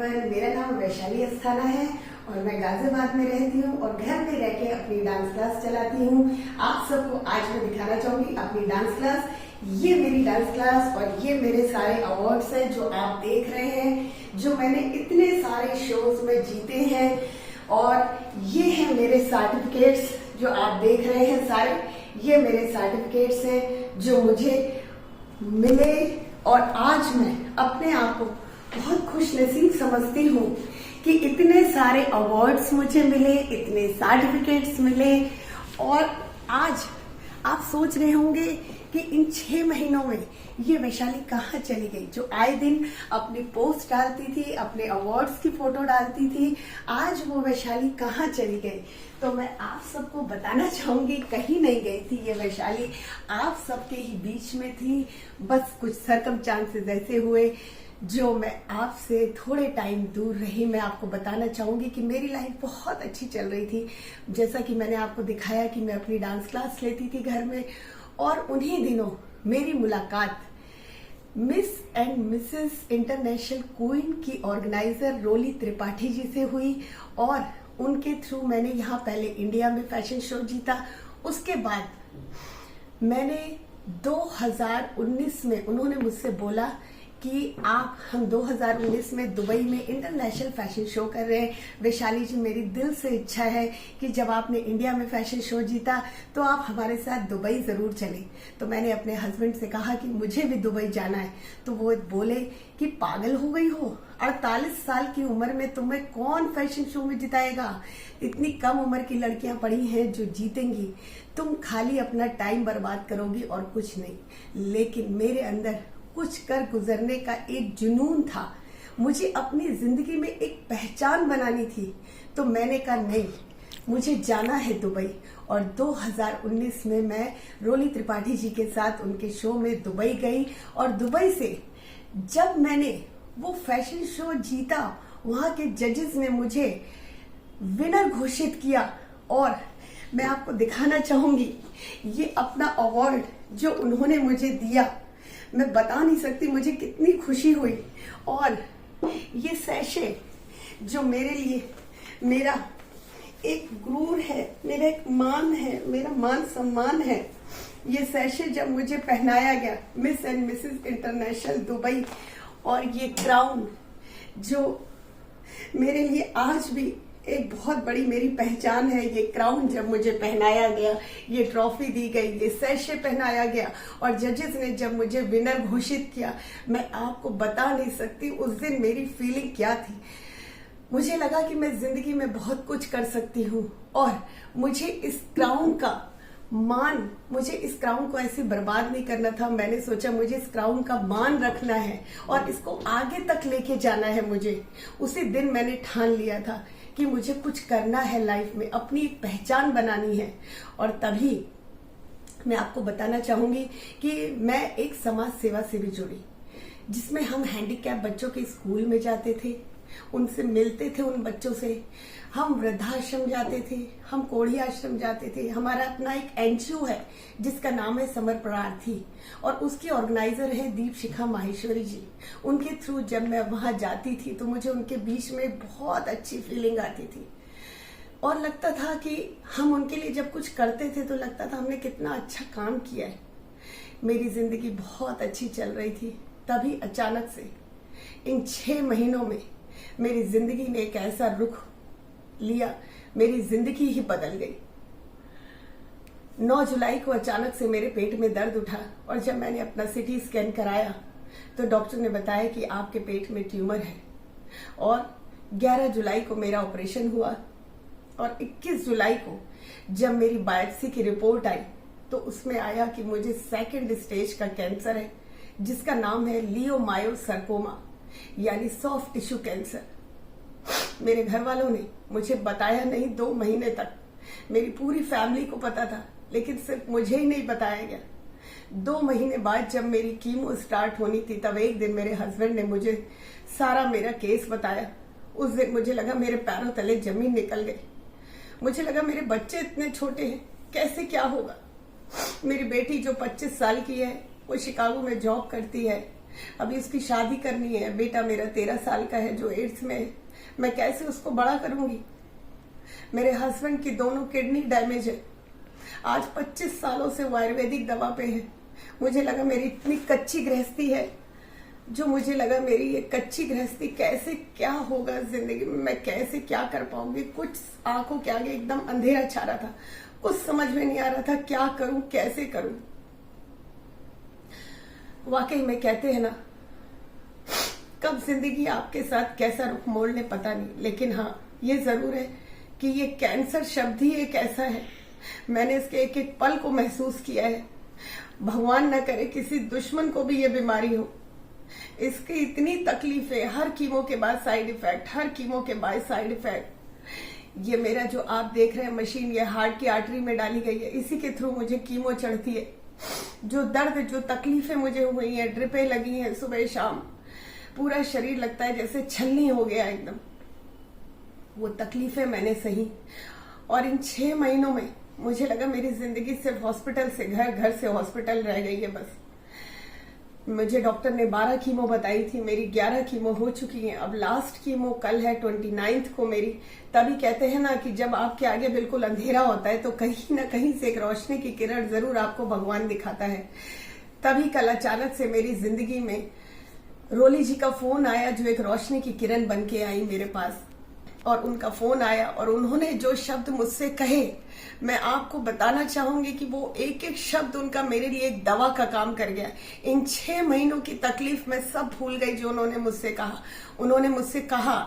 Everyone, मेरा नाम वैशाली अस्थाना है और मैं गाजियाबाद में रहती हूँ और घर में रह के अपनी डांस क्लास चलाती हूँ। आप सबको आज मैं दिखाना चाहूंगी अपनी डांस क्लास। ये मेरी डांस क्लास और ये मेरे सारे अवार्ड्स हैं जो आप देख रहे हैं, जो मैंने इतने सारे शोज में जीते हैं। और ये है मेरे सर्टिफिकेट्स जो आप देख रहे हैं सारे, ये मेरे सर्टिफिकेट्स हैं जो मुझे मिले। और आज मैं अपने आप को बहुत खुश नसीब समझती हूँ कि इतने सारे अवार्ड्स मुझे मिले, इतने सर्टिफिकेट्स मिले। और आज आप सोच रहे होंगे कि इन 6 महीनों में ये वैशाली कहाँ चली गई, जो आए दिन अपनी पोस्ट डालती थी, अपने अवार्ड्स की फोटो डालती थी, आज वो वैशाली कहाँ चली गई। तो मैं आप सबको बताना चाहूंगी, कहीं नहीं गई थी ये वैशाली, आप सबके ही बीच में थी। बस कुछ सर्कमस्टांसेस ऐसे हुए जो मैं आपसे थोड़े टाइम दूर रही। मैं आपको बताना चाहूंगी कि मेरी लाइफ बहुत अच्छी चल रही थी। जैसा कि मैंने आपको दिखाया कि मैं अपनी डांस क्लास लेती थी घर में, और उन्हीं दिनों मेरी मुलाकात miss and Mrs international queen की ऑर्गेनाइजर रोली त्रिपाठी जी से हुई। और उनके थ्रू मैंने यहाँ पहले इंडिया में फैशन शो जीता। उसके बाद मैंने 2019 में उन्होंने मुझसे बोला कि हम 2019 में दुबई में इंटरनेशनल फैशन शो कर रहे हैं। वैशाली जी, मेरी दिल से इच्छा है कि जब आपने इंडिया में फैशन शो जीता तो आप हमारे साथ दुबई जरूर चलें। तो मैंने अपने हस्बैंड से कहा कि मुझे भी दुबई जाना है। तो वो बोले कि पागल हो गई हो, 48 साल की उम्र में तुम्हें कौन फैशन शो में जिताएगा, इतनी कम उम्र की लड़कियां पड़ी हैं जो जीतेंगी, तुम खाली अपना टाइम बर्बाद करोगी और कुछ नहीं। लेकिन मेरे अंदर कुछ कर गुजरने का एक जुनून था, मुझे अपनी जिंदगी में एक पहचान बनानी थी। तो मैंने कहा नहीं, मुझे जाना है दुबई। और 2019 में मैं रोली त्रिपाठी जी के साथ उनके शो में दुबई गई। और दुबई से जब मैंने वो फैशन शो जीता, वहां के जजेस ने मुझे विनर घोषित किया। और मैं आपको दिखाना चाहूंगी ये अपना अवार्ड जो उन्होंने मुझे दिया, मैं बता नहीं सकती मुझे कितनी खुशी हुई। और ये सैशे जो मेरे लिए मेरा एक गुरूर है, मेरा एक मान है, मेरा मान सम्मान है। ये सैशे जब मुझे पहनाया गया miss and Mrs international Dubai, और ये क्राउन जो मेरे लिए आज भी एक बहुत बड़ी मेरी पहचान है। ये क्राउन जब मुझे पहनाया गया, ये ट्रॉफी दी गई, ये सैशे पहनाया गया और जजेस ने जब मुझे विनर घोषित किया, मैं आपको बता नहीं सकती उस दिन मेरी फीलिंग क्या थी। मुझे लगा कि मैं जिंदगी में बहुत कुछ कर सकती हूँ और मुझे इस क्राउन का मान, मुझे इस क्राउन को ऐसे बर्बाद नहीं करना था। मैंने सोचा मुझे इस क्राउन का मान रखना है और इसको आगे तक लेके जाना है। मुझे उसी दिन मैंने ठान लिया था कि मुझे कुछ करना है लाइफ में, अपनी एक पहचान बनानी है। और तभी मैं आपको बताना चाहूंगी कि मैं एक समाज सेवा से भी जुड़ी, जिसमें हम हैंडीकैप बच्चों के स्कूल में जाते थे, उनसे मिलते थे, उन बच्चों से हम वृद्धाश्रम जाते थे, हम कोढ़ी आश्रम जाते थे। हमारा अपना एक एनजीओ है जिसका नाम है समर प्रार्थी और उसकी ऑर्गेनाइजर है दीपशिखा माहेश्वरी जी। उनके थ्रू जब मैं वहां जाती थी तो मुझे उनके बीच में बहुत अच्छी फीलिंग आती थी और लगता था कि हम उनके लिए जब कुछ करते थे तो लगता था हमने कितना अच्छा काम किया है। मेरी जिंदगी बहुत अच्छी चल रही थी, तभी अचानक से इन 6 महीनों में मेरी जिंदगी ने एक ऐसा रुख लिया, मेरी जिंदगी ही बदल गई। 9 जुलाई को अचानक से मेरे पेट में दर्द उठा और जब मैंने अपना सीटी स्कैन कराया तो डॉक्टर ने बताया कि आपके पेट में ट्यूमर है। और 11 जुलाई को मेरा ऑपरेशन हुआ और 21 जुलाई को जब मेरी बायोप्सी की रिपोर्ट आई तो उसमें आया कि मुझे 2nd स्टेज का कैंसर है, जिसका नाम है लियोमायोसार्कोमा, यानी सॉफ्ट टिश्यू कैंसर। मेरे घर वालों ने मुझे बताया नहीं 2 महीने तक, मेरी पूरी फैमिली को पता था लेकिन सिर्फ मुझे ही नहीं बताया गया। 2 महीने बाद जब मेरी कीमो स्टार्ट होनी थी तब एक दिन मेरे हस्बैंड ने मुझे सारा मेरा केस बताया। उस दिन मुझे लगा मेरे पैरों तले जमीन निकल गई। मुझे लगा मेरे बच्चे इतने छोटे हैं, कैसे क्या होगा। मेरी बेटी जो 25 साल की है वो शिकागो में जॉब करती है अभी उसकी शादी करनी है, बेटा मेरा 13 साल का है जो एड्स में है। मैं कैसे उसको बड़ा करूंगी? मेरे हस्बैंड की दोनों किडनी डैमेज है। आज 25 सालों से वो आयुर्वेदिक दवा पे है। मुझे लगा मेरी इतनी कच्ची गृहस्थी है, जो मुझे लगा मेरी ये कच्ची गृहस्थी कैसे क्या होगा जिंदगी में, मैं कैसे क्या कर पाऊंगी। कुछ आंखों के आगे एकदम अंधेरा छा रहा था, कुछ समझ में नहीं आ रहा था क्या करूं कैसे करूं। वाकई में कहते हैं ना, कब जिंदगी आपके साथ कैसा रुख मोड़ ले पता नहीं, लेकिन हाँ ये जरूर है कि ये कैंसर शब्द ही एक ऐसा है, मैंने इसके एक एक पल को महसूस किया है। भगवान न करे किसी दुश्मन को भी ये बीमारी हो। इसकी इतनी तकलीफें, हर कीमो के बाद साइड इफेक्ट, हर कीमो के बाद साइड इफेक्ट। ये मेरा जो आप देख रहे हैं मशीन, ये हार्ट की आर्टरी में डाली गई है, इसी के थ्रू मुझे कीमो चढ़ती है। जो दर्द, जो तकलीफें मुझे हुई हैं, ड्रिपें लगी हैं सुबह शाम, पूरा शरीर लगता है जैसे छलनी हो गया एकदम। वो तकलीफें मैंने सही, और इन 6 महीनों में मुझे लगा मेरी जिंदगी सिर्फ हॉस्पिटल से घर, घर से हॉस्पिटल रह गई है बस। मुझे डॉक्टर ने 12 कीमो बताई थी, मेरी 11 कीमो हो चुकी हैं। अब लास्ट कीमो कल है 29 को मेरी। तभी कहते हैं ना कि जब आपके आगे बिल्कुल अंधेरा होता है तो कहीं ना कहीं से एक रोशनी की किरण जरूर आपको भगवान दिखाता है। तभी कल अचानक से मेरी जिंदगी में रोली जी का फोन आया, जो एक रोशनी की किरण बन के आई मेरे पास। और उनका फोन आया और उन्होंने जो शब्द मुझसे कहे, मैं आपको बताना चाहूंगी कि वो एक एक शब्द उनका मेरे लिए एक दवा का काम कर गया। इन 6 महीनों की तकलीफ मैं सब भूल गई जो उन्होंने मुझसे कहा। उन्होंने मुझसे कहा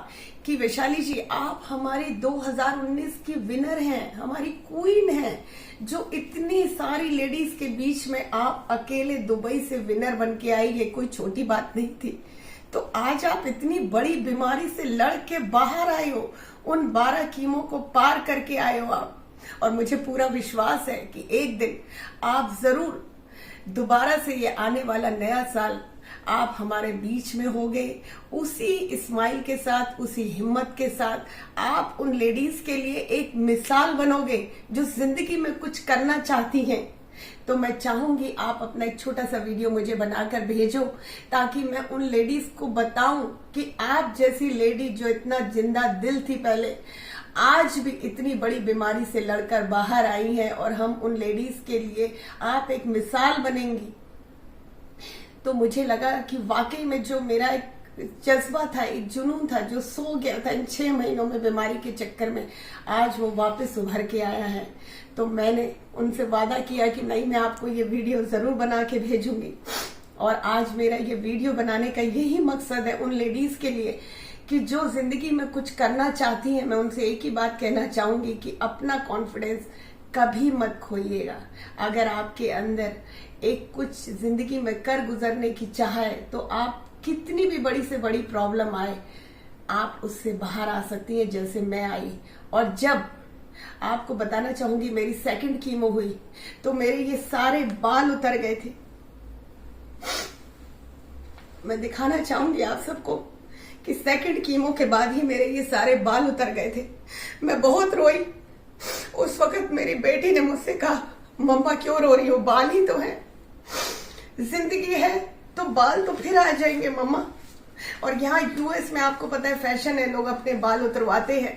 कि वैशाली जी, आप हमारी 2019 की विनर हैं, हमारी क्वीन हैं, जो इतनी सारी लेडीज के बीच में आप अकेले दुबई से विनर बन के आई, ये कोई छोटी बात नहीं थी। तो आज आप इतनी बड़ी बीमारी से लड़ के बाहर आए हो, उन 12 कीमो को पार करके आए हो आप। और मुझे पूरा विश्वास है कि एक दिन आप जरूर दोबारा से ये आने वाला नया साल आप हमारे बीच में होगे, उसी स्माइल के साथ, उसी हिम्मत के साथ। आप उन लेडीज के लिए एक मिसाल बनोगे जो जिंदगी में कुछ करना चाहती हैं। तो मैं चाहूंगी आप अपना एक छोटा सा वीडियो मुझे बनाकर भेजो, ताकि मैं उन लेडीज को बताऊं कि आप जैसी लेडी जो इतना जिंदा दिल थी पहले, आज भी इतनी बड़ी बीमारी से लड़कर बाहर आई है, और हम उन लेडीज के लिए आप एक मिसाल बनेंगी। तो मुझे लगा कि वाकई में जो मेरा एक जज्बा था, एक जुनून था, जो सो गया था इन 6 महीनों में बीमारी के चक्कर में, आज वो वापस उभर के आया है। तो मैंने उनसे वादा किया कि नहीं, मैं आपको ये वीडियो जरूर बना के भेजूंगी। और आज मेरा ये वीडियो बनाने का यही मकसद है उन लेडीज के लिए कि जो जिंदगी में कुछ करना चाहती हैं। मैं उनसे एक ही बात कहना चाहूंगी कि अपना कॉन्फिडेंस कभी मत खोइएगा। अगर आपके अंदर एक कुछ जिंदगी में कर गुजरने की चाह है, तो आप कितनी भी बड़ी से बड़ी प्रॉब्लम आए, आप उससे बाहर आ सकती हैं, जैसे मैं आई। और जब आपको बताना चाहूंगी, मेरी 2nd कीमो हुई तो मेरे ये सारे बाल उतर गए थे। मैं दिखाना चाहूंगी आप सबको कि 2nd कीमो के बाद ही मेरे ये सारे बाल उतर गए थे। मैं बहुत रोई। उस वक्त मेरी बेटी ने मुझसे कहा, मम्मा क्यों रो रही हो, बाल ही तो है, जिंदगी है तो बाल तो फिर आ जाएंगे मम्मा। और यहाँ यूएस में आपको पता है फैशन है, लोग अपने बाल उतरवाते हैं।